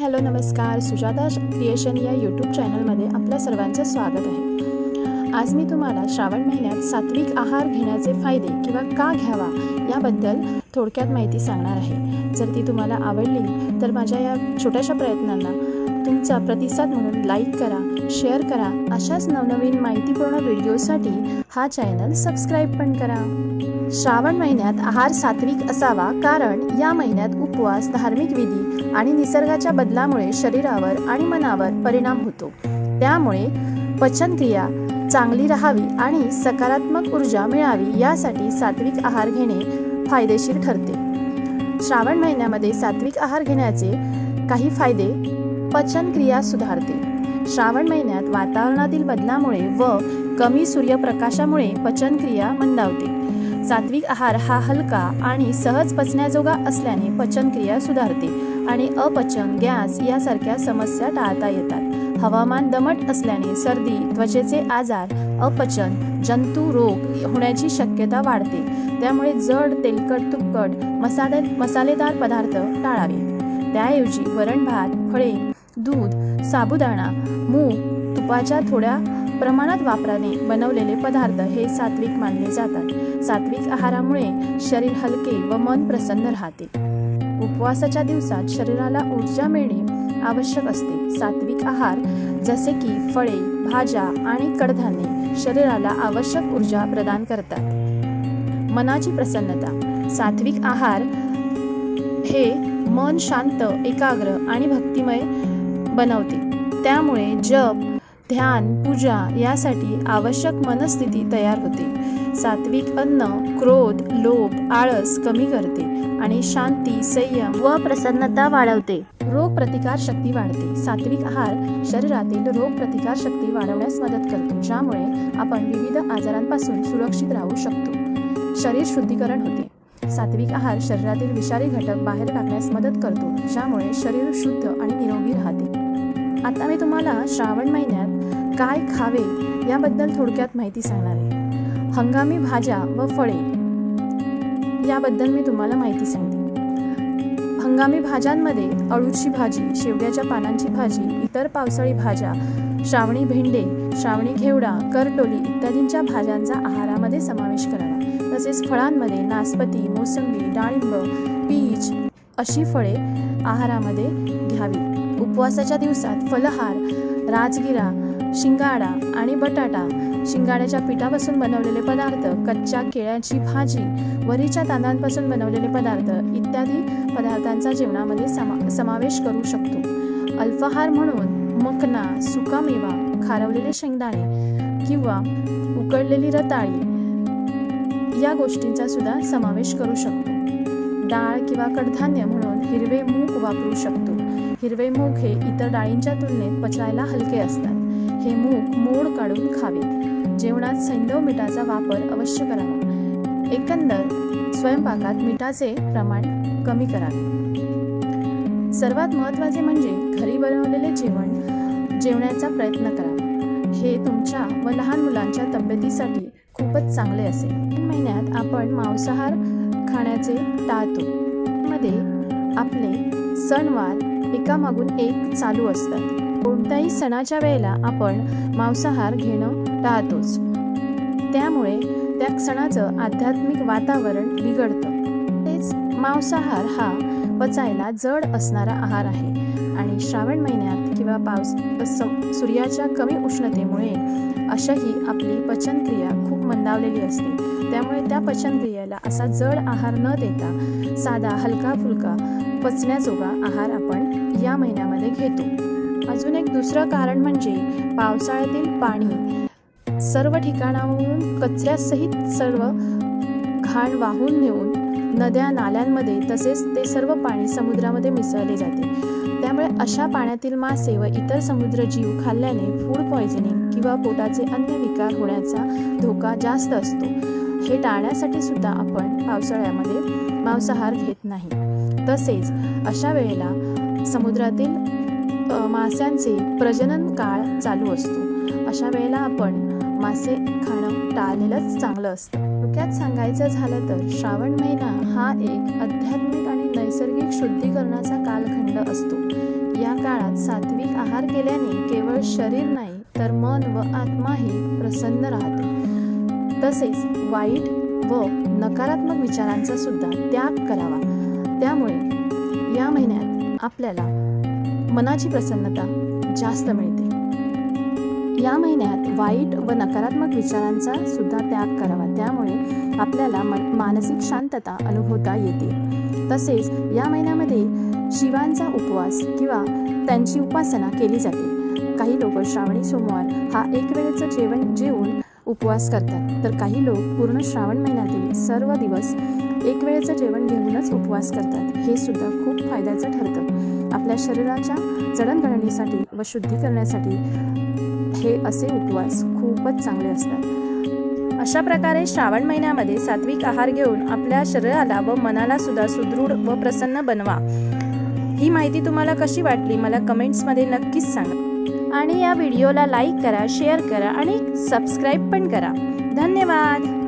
Hello नमस्कार, Sujata creation या YouTube चॅनलमध्ये आपल्या सर्वांचं स्वागत आहे। आज मी तुम्हाला श्रावण महिन्यात सात्विक आहार घेण्याचे फायदे किंवा का घ्यावा याबद्दल थोडक्यात माहिती सांगणार आहे। जर ती तुम्हाला आवडली तर माझ्या या छोट्याशा प्रयत्नांना तुमचा प्रतिसाद म्हणून लाईक करा, शेअर करा। अशाच नवनवीन माहितीपूर्ण व्हिडिओसाठी हा चॅनल सबस्क्राईब पण करा। श्रावण महिन्यात आहार सात्विक असावा, कारण या महिन्यात उपवास, धार्मिक विधी आणि निसर्गाच्या बदलामुळे शरीरावर आणि मनावर परिणाम होतो। त्यामुळे पचनक्रिया चांगली राहावी आणि सकारात्मक ऊर्जा मिळावी यासाठी सात्विक आहार घेणे फायदेशीर ठरते। श्रावण महिन्यामध्ये सात्विक आहार घेण्याचे काही फायदे: पचनक्रिया सुधारते। श्रावण महिन्यात वातावरणातील बदलामुळे व कमी सूर्यप्रकाशामुळे पचनक्रिया मंदावते। सात्विक आहार हा हलका आणि सहज पचण्याजोगा असल्याने पचनक्रिया सुधारते आणि अपचन, गॅस यासारख्या समस्या टाळता येतात। हवामान दमट असल्याने सर्दी, त्वचेचे आजार, अपचन, जंतू रोग होण्याची शक्यता वाढते। त्यामुळे जड, तेलकट, तुपकट, मसालेदार पदार्थ टाळावे। त्याऐवजी वरण भात, फळे, दूध, साबुदाणा, मूग, तुपाच्या थोड्या प्रमाणात वापराने बनवलेले पदार्थ हे सात्विक मानले जातात। सात्विक आहारामुळे शरीर हलके व मन प्रसन्न राहते। उपवासाच्या दिवसात शरीराला ऊर्जा मिळणे आवश्यक असते। सात्विक आहार जसे की फळे, भाज्या आणि कडधान्ये शरीराला आवश्यक ऊर्जा प्रदान करतात। मनाची प्रसन्नता: सात्विक आहार हे मन शांत, एकाग्र आणि भक्तिमय बनवते। त्यामुळे जप, ध्यान, पूजा यासाठी आवश्यक मनस्थिती तयार होते। सात्विक अन्न क्रोध, लोभ, आळस कमी करते आणि शांती, संयम व प्रसन्नता वाढवते। रोग प्रतिकार शक्ती वाढते: सात्विक आहार शरीरातील रोग प्रतिकार शक्ती वाढवण्यास मदत करतो, ज्यामुळे आपण विविध आजारांपासून सुरक्षित राहू शकतो। शरीर शुद्धीकरण होते: सात्विक आहार शरीरातील विषारी घटक बाहेर टाकण्यास मदत करतो, ज्यामुळे शरीर शुद्ध आणि निरोगी राहते। आता मी तुम्हाला श्रावण महिन्यात काय खावे याबद्दल थोडक्यात माहिती सांगणार आहे। हंगामी भाज्या व फळे याबद्दल मी तुम्हाला माहिती सांगते। हंगामी भाज्यांमध्ये अळूची भाजी, शेवग्याच्या पानांची भाजी, इतर पावसाळी भाज्या, श्रावणी भेंडे, श्रावणी घेवडा, करटोली इत्यादींच्या भाज्यांचा आहारामध्ये समावेश करावा। तसेच फळांमध्ये नासपती, मोसंबी, डाळिंब, पीच अशी फळे आहारामध्ये घ्यावी। उपवासाच्या दिवसात फलहार, राजगिरा, शिंगाडा आणि बटाटा, शिंगाड्याच्या पिठापासून बनवलेले पदार्थ, कच्च्या केळ्याची भाजी, वरीच्या तांदळांपासून बनवलेले पदार्थ इत्यादी पदार्थांचा जेवणामध्ये समावेश करू शकतो। अल्पाहार म्हणून मखना, सुकामेवा, खारवलेले शेंगदाणे किंवा उकडलेली रताळी या गोष्टींचा सुद्धा समावेश करू शकतो। डाळ किंवा कडधान्य म्हणून हिरवे मूग वापरू शकतो। हिरवे मूग हे इतर डाळींच्या तुलनेत पचायला हलके असतात। हे मूग मोड काढून खावे। जेवणात सैंधव मीठाचा वापर अवश्य करावा। एकंदर स्वयंपाकात मीठाचे प्रमाण कमी करावे। सर्वात महत्त्वाचे म्हणजे घरी बनवलेले जेवण जेवण्याचा प्रयत्न करावा। हे तुमच्या व लहान मुलांच्या तब्येतीसाठी खूपच चांगले असेल। महिन्यात आपण मांसाहार खाण्याचे टाळतो। मध्ये आपले सणवार एकामागून एक चालू असतात। कोणत्याही सणाच्या वेळेला आपण मांसाहार घेणं टाळतोच। त्यामुळे त्या सणाचं आध्यात्मिक वातावरण बिघडतं। तेच मांसाहार हा पचायला जड असणारा आहार आहे आणि श्रावण महिन्यात किंवा सूर्याच्या कमी उष्णतेमुळे अशाही आपली पचनक्रिया खूप मंदावलेली असते। त्यामुळे त्या पचनक्रियेला असा जड आहार न देता साधा, हलका फुलका, पचण्याजोगा आहार आपण या महिन्यामध्ये घेतो। अजून एक दुसरं कारण म्हणजे पावसाळ्यातील पाणी सर्व ठिकाणावरून कचऱ्यासहित सर्व घाण वाहून नेऊन नद्या, नाल्यांमध्ये तसेच ते सर्व पाणी समुद्रामध्ये मिसळले जाते। त्यामुळे अशा पाण्यातील मासे व इतर समुद्रजीव खाल्ल्याने फूड पॉयझनिंग किंवा पोटाचे अन्य विकार होण्याचा धोका जास्त असतो। हे टाळण्यासाठी सुद्धा आपण पावसाळ्यामध्ये मांसाहार घेत नाही। तसेच अशा वेळेला समुद्रातील माशांचे प्रजनन काळ चालू असतो। अशा वेळेला आपण मासे खाणं टाळलेलंच चांगलं असतं। थोडक्यात सांगायचं झालं तर श्रावण महिना हा एक आध्यात्मिक आणि नैसर्गिक शुद्धीकरणाचा कालखंड असतो। या काळात सात्विक आहार केल्याने केवळ शरीर नाही तर मन व आत्माही प्रसन्न राहते। तसेच वाईट व नकारात्मक विचारांचा सुद्धा त्याग करावा। त्यामुळे या महिन्यात आपल्याला मनाची प्रसन्नता जास्त मिळते। या महिन्यात वाईट व नकारात्मक विचारांचा सुद्धा त्याग करावा, त्यामुळे आपल्याला मानसिक शांतता अनुभवता येते। तसेच या महिन्यामध्ये शिवांचा उपवास किंवा त्यांची उपासना केली जाते। काही लोक श्रावणी सोमवार हा एक वेळेचं जेवण जेवून उपवास करतात, तर काही लोक पूर्ण श्रावण महिन्यातील सर्व दिवस एक वेळेचं जेवण घेऊनच उपवास करतात। हे सुद्धा खूप फायद्याचं ठरतं। आपल्या शरीराच्या जडणघडणीसाठी व शुद्धी करण्यासाठी हे असे उपवास खूपच चांगले असतात। अशा प्रकारे श्रावण महिन्यामध्ये सात्विक आहार घेऊन आपल्या शरीराला व मनाला सुद्धा सुदृढ व प्रसन्न बनवा। ही माहिती तुम्हाला कशी वाटली मला कमेंट्समध्ये नक्कीच सांगा आणि या व्हिडिओला लाईक करा, शेअर करा आणि सबस्क्राईब पण करा। धन्यवाद।